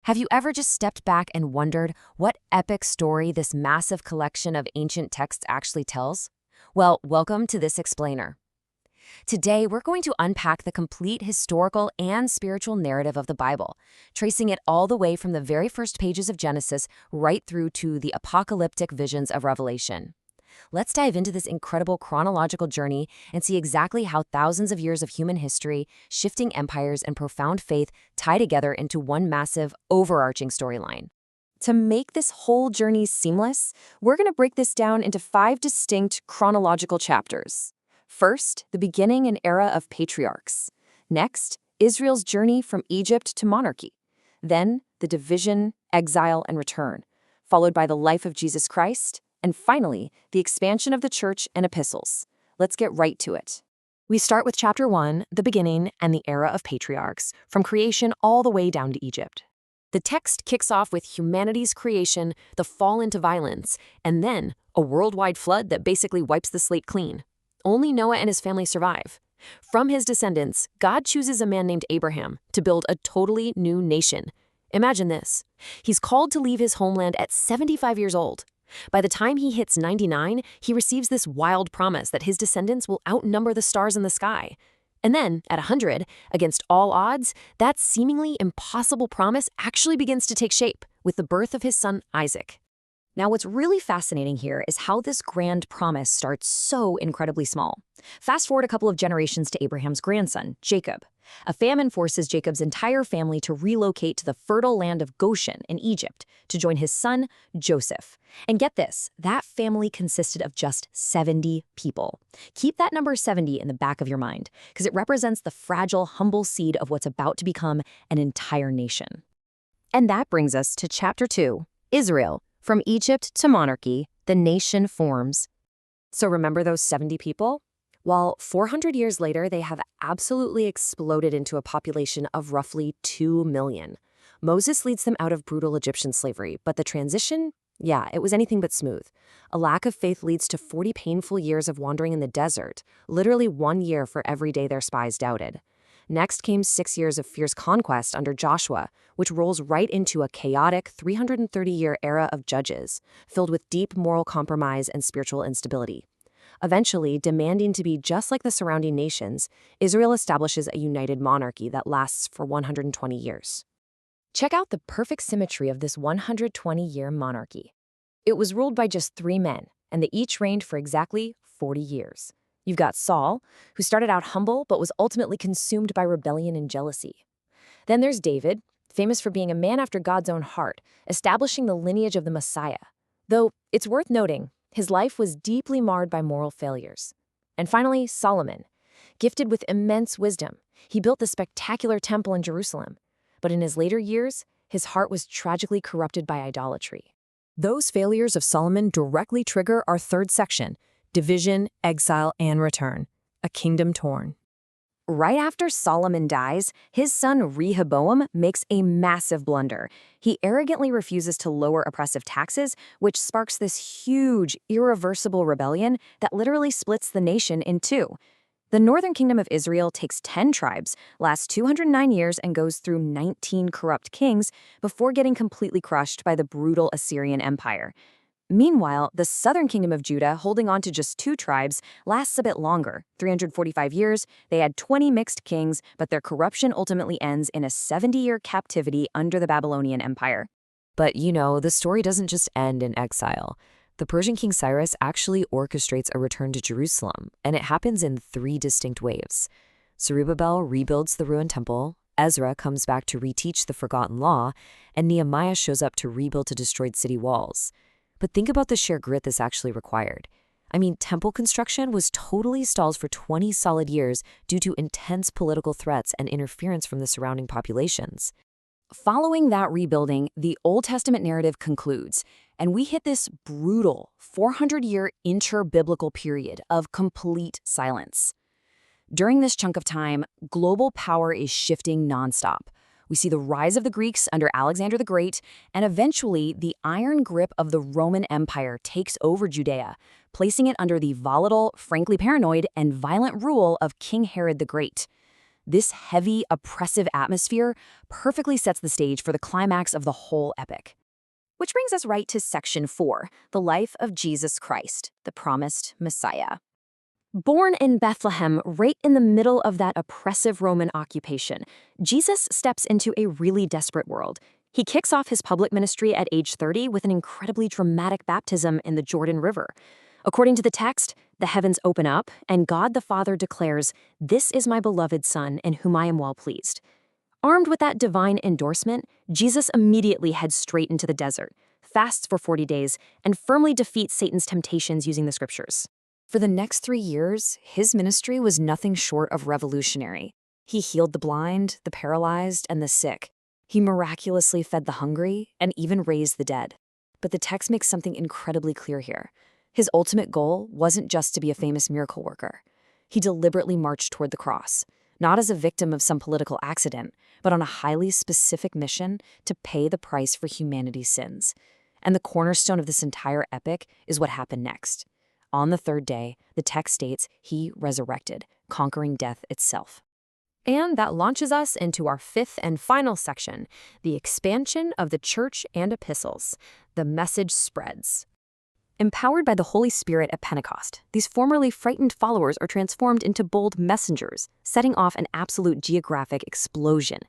Have you ever just stepped back and wondered what epic story this massive collection of ancient texts actually tells? Well, welcome to this explainer. Today, we're going to unpack the complete historical and spiritual narrative of the Bible, tracing it all the way from the very first pages of Genesis right through to the apocalyptic visions of Revelation. Let's dive into this incredible chronological journey and see exactly how thousands of years of human history, shifting empires, and profound faith tie together into one massive, overarching storyline. To make this whole journey seamless, we're going to break this down into 5 distinct chronological chapters. First, the beginning and era of patriarchs. Next, Israel's journey from Egypt to monarchy. Then, the division, exile, and return, followed by the life of Jesus Christ, and finally, the expansion of the church and epistles. Let's get right to it. We start with chapter 1, the beginning and the era of patriarchs, from creation all the way down to Egypt. The text kicks off with humanity's creation, the fall into violence, and then a worldwide flood that basically wipes the slate clean. Only Noah and his family survive. From his descendants, God chooses a man named Abraham to build a totally new nation. Imagine this. He's called to leave his homeland at 75 years old. By the time he hits 99, he receives this wild promise that his descendants will outnumber the stars in the sky. And then, at 100, against all odds, that seemingly impossible promise actually begins to take shape with the birth of his son Isaac. Now, what's really fascinating here is how this grand promise starts so incredibly small. Fast forward a couple of generations to Abraham's grandson, Jacob. A famine forces Jacob's entire family to relocate to the fertile land of Goshen in Egypt to join his son, Joseph. And get this, that family consisted of just 70 people. Keep that number 70 in the back of your mind, because it represents the fragile, humble seed of what's about to become an entire nation. And that brings us to chapter 2, Israel. From Egypt to monarchy, the nation forms. So remember those 70 people? Well, 400 years later, they have absolutely exploded into a population of roughly 2 million. Moses leads them out of brutal Egyptian slavery, but the transition? Yeah, it was anything but smooth. A lack of faith leads to 40 painful years of wandering in the desert, literally 1 year for every day their spies doubted. Next came 6 years of fierce conquest under Joshua, which rolls right into a chaotic 330-year era of judges, filled with deep moral compromise and spiritual instability. Eventually, demanding to be just like the surrounding nations, Israel establishes a united monarchy that lasts for 120 years. Check out the perfect symmetry of this 120-year monarchy. It was ruled by just 3 men, and they each reigned for exactly 40 years. You've got Saul, who started out humble but was ultimately consumed by rebellion and jealousy. Then there's David, famous for being a man after God's own heart, establishing the lineage of the Messiah. Though, it's worth noting, his life was deeply marred by moral failures. And finally, Solomon. Gifted with immense wisdom, he built the spectacular temple in Jerusalem. But in his later years, his heart was tragically corrupted by idolatry. Those failures of Solomon directly trigger our third section, division, exile, and return, a kingdom torn. Right after Solomon dies, his son Rehoboam makes a massive blunder. He arrogantly refuses to lower oppressive taxes, which sparks this huge, irreversible rebellion that literally splits the nation in two. The northern kingdom of Israel takes 10 tribes, lasts 209 years, and goes through 19 corrupt kings before getting completely crushed by the brutal Assyrian Empire. Meanwhile, the southern kingdom of Judah, holding on to just 2 tribes, lasts a bit longer, 345 years. They had 20 mixed kings, but their corruption ultimately ends in a 70-year captivity under the Babylonian Empire. But the story doesn't just end in exile. The Persian king Cyrus actually orchestrates a return to Jerusalem, and it happens in 3 distinct waves. Zerubbabel rebuilds the ruined temple, Ezra comes back to reteach the forgotten law, and Nehemiah shows up to rebuild the destroyed city walls. But think about the sheer grit this actually required. I mean, temple construction was totally stalled for 20 solid years due to intense political threats and interference from the surrounding populations. Following that rebuilding, the Old Testament narrative concludes, and we hit this brutal 400-year inter-biblical period of complete silence. During this chunk of time, global power is shifting nonstop. We see the rise of the Greeks under Alexander the Great, and eventually the iron grip of the Roman Empire takes over Judea, placing it under the volatile, frankly paranoid, and violent rule of King Herod the Great. This heavy, oppressive atmosphere perfectly sets the stage for the climax of the whole epic. Which brings us right to Section 4, the life of Jesus Christ, the promised Messiah. Born in Bethlehem, right in the middle of that oppressive Roman occupation, Jesus steps into a really desperate world. He kicks off his public ministry at age 30 with an incredibly dramatic baptism in the Jordan River. According to the text, the heavens open up, and God the Father declares, "This is my beloved Son, in whom I am well pleased." Armed with that divine endorsement, Jesus immediately heads straight into the desert, fasts for 40 days, and firmly defeats Satan's temptations using the scriptures. For the next 3 years, his ministry was nothing short of revolutionary. He healed the blind, the paralyzed, and the sick. He miraculously fed the hungry and even raised the dead. But the text makes something incredibly clear here. His ultimate goal wasn't just to be a famous miracle worker. He deliberately marched toward the cross, not as a victim of some political accident, but on a highly specific mission to pay the price for humanity's sins. And the cornerstone of this entire epic is what happened next. On the third day, the text states he resurrected, conquering death itself. And that launches us into our fifth and final section, the expansion of the church and epistles. The message spreads. Empowered by the Holy Spirit at Pentecost, these formerly frightened followers are transformed into bold messengers, setting off an absolute geographic explosion.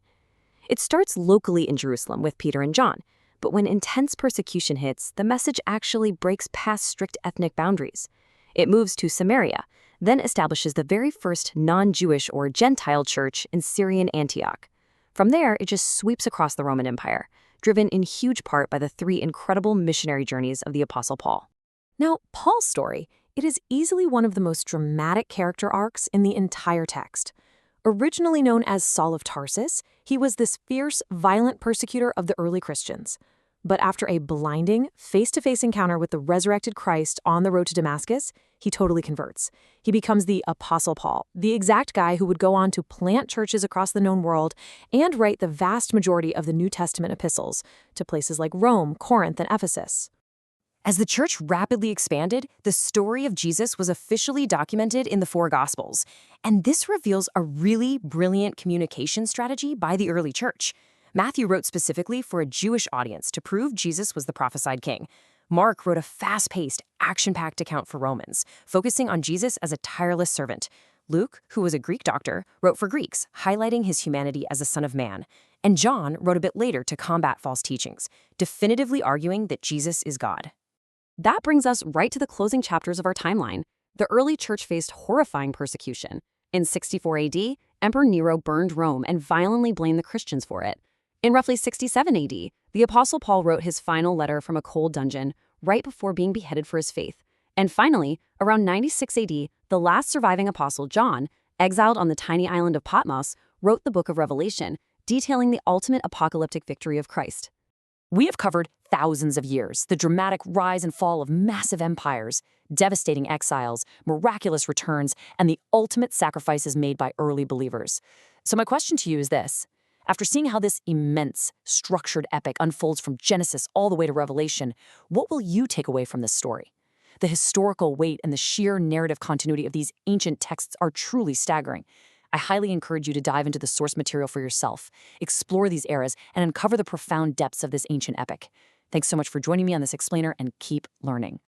It starts locally in Jerusalem with Peter and John, but when intense persecution hits, the message actually breaks past strict ethnic boundaries. It moves to Samaria, then establishes the very first non-Jewish or Gentile church in Syrian Antioch. From there, it just sweeps across the Roman Empire, driven in huge part by the 3 incredible missionary journeys of the Apostle Paul. Now, Paul's story, it is easily one of the most dramatic character arcs in the entire text. Originally known as Saul of Tarsus, he was this fierce, violent persecutor of the early Christians. But after a blinding, face-to-face encounter with the resurrected Christ on the road to Damascus, he totally converts. He becomes the Apostle Paul, the exact guy who would go on to plant churches across the known world and write the vast majority of the New Testament epistles to places like Rome, Corinth, and Ephesus. As the church rapidly expanded, the story of Jesus was officially documented in the 4 Gospels. And this reveals a really brilliant communication strategy by the early church. Matthew wrote specifically for a Jewish audience to prove Jesus was the prophesied king. Mark wrote a fast-paced, action-packed account for Romans, focusing on Jesus as a tireless servant. Luke, who was a Greek doctor, wrote for Greeks, highlighting his humanity as a son of man. And John wrote a bit later to combat false teachings, definitively arguing that Jesus is God. That brings us right to the closing chapters of our timeline. The early church faced horrifying persecution. In 64 AD, Emperor Nero burned Rome and violently blamed the Christians for it. In roughly 67 AD, the Apostle Paul wrote his final letter from a cold dungeon right before being beheaded for his faith. And finally, around 96 AD, the last surviving apostle, John, exiled on the tiny island of Patmos, wrote the book of Revelation, detailing the ultimate apocalyptic victory of Christ. We have covered thousands of years, the dramatic rise and fall of massive empires, devastating exiles, miraculous returns, and the ultimate sacrifices made by early believers. So my question to you is this. After seeing how this immense, structured epic unfolds from Genesis all the way to Revelation, what will you take away from this story? The historical weight and the sheer narrative continuity of these ancient texts are truly staggering. I highly encourage you to dive into the source material for yourself, explore these eras, and uncover the profound depths of this ancient epic. Thanks so much for joining me on this explainer, and keep learning.